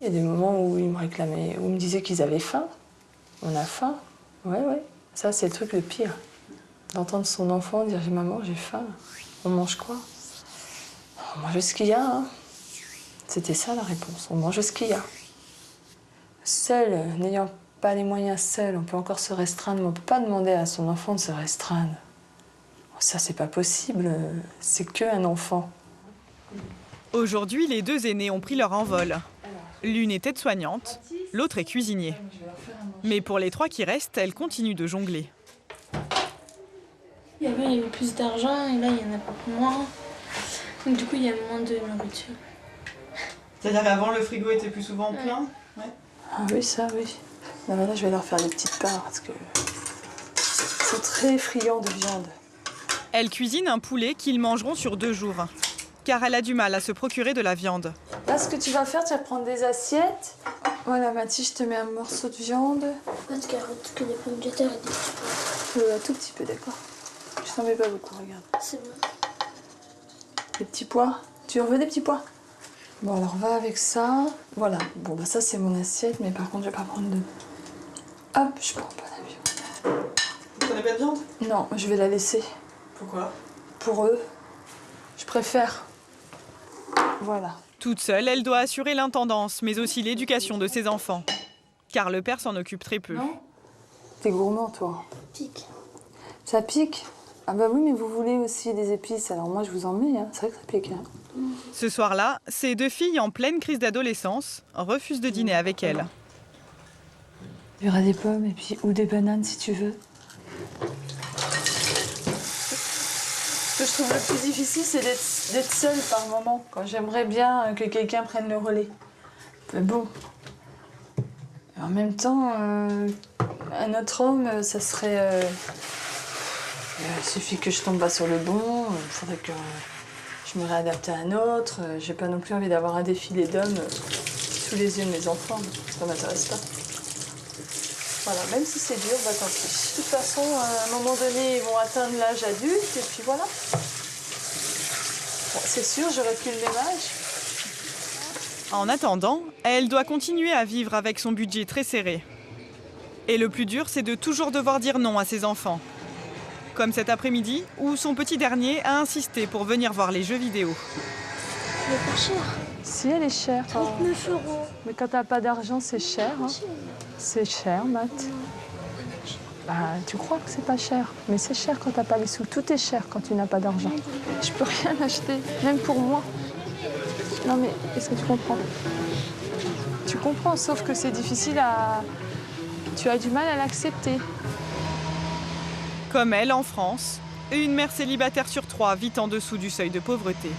Il y a des moments où ils me réclamaient, où ils me disaient qu'ils avaient faim. On a faim. Ouais. Ça, c'est le truc le pire. D'entendre son enfant dire « Maman, j'ai faim. On mange quoi ?» On mange ce qu'il y a. Hein. C'était ça la réponse. On mange ce qu'il y a. Seul, n'ayant pas les moyens seuls, on peut encore se restreindre, mais on ne peut pas demander à son enfant de se restreindre. Ça, c'est pas possible. C'est qu'un enfant. Aujourd'hui, les deux aînés ont pris leur envol. L'une est aide-soignante, l'autre est cuisinier. Mais pour les trois qui restent, elle continue de jongler. Il y avait plus d'argent et là, il y en a moins. Donc du coup, il y a moins de nourriture. C'est-à-dire qu'avant, le frigo était plus souvent plein? Ouais. Ah oui, ça, oui. Non, mais là, je vais leur faire des petites parts parce que ils sont très friands de viande. Elle cuisine un poulet qu'ils mangeront sur 2 jours, car elle a du mal à se procurer de la viande. Là, ce que tu vas faire, tu vas prendre des assiettes. Voilà, Mathis, je te mets un morceau de viande. Pas de carottes, que des pommes de terre et des petits pois. Un tout petit peu, d'accord. Je t'en mets pas beaucoup, regarde. C'est bon. Des petits pois. Tu en veux des petits pois? Bon, alors va avec ça. Voilà. Bon, bah ça, c'est mon assiette, mais par contre, je vais pas prendre de... Hop, je prends pas la viande. Vous prenez pas de viande? Non, je vais la laisser. Pourquoi? Pour eux. Je préfère. Voilà. Toute seule, elle doit assurer l'intendance, mais aussi l'éducation de ses enfants. Car le père s'en occupe très peu. Non? T'es gourmand, toi. Pique. Ça pique? Ah bah oui, mais vous voulez aussi des épices, alors moi je vous en mets, hein. C'est vrai que ça pique. Hein. Ce soir-là, ces deux filles en pleine crise d'adolescence refusent de dîner avec elle. Il y aura des pommes et puis, ou des bananes si tu veux. Ce que je trouve le plus difficile, c'est d'être seule par moment, quand j'aimerais bien que quelqu'un prenne le relais. Mais bon. Et en même temps, un autre homme, ça serait... il suffit que je tombe pas sur le bon, il faudrait que je me réadapte à un autre. J'ai pas non plus envie d'avoir un défilé d'hommes sous les yeux de mes enfants, ça m'intéresse pas. Voilà, même si c'est dur, bah tant pis. De toute façon, à un moment donné, ils vont atteindre l'âge adulte, et puis voilà. Bon, c'est sûr, j'aurais plus le même âge. En attendant, elle doit continuer à vivre avec son budget très serré. Et le plus dur, c'est de toujours devoir dire non à ses enfants. Comme cet après-midi, où son petit dernier a insisté pour venir voir les jeux vidéo. Elle est pas chère. Si, elle est chère. 39 €. Mais quand t'as pas d'argent, c'est cher. Hein. C'est cher, Matt. Bah, tu crois que c'est pas cher, mais c'est cher quand t'as pas les sous. Tout est cher quand tu n'as pas d'argent. Je peux rien acheter, même pour moi. Non mais, est-ce que tu comprends? Tu comprends, sauf que c'est difficile à... Tu as du mal à l'accepter. Comme elle, en France, une mère célibataire sur 3 vit en dessous du seuil de pauvreté.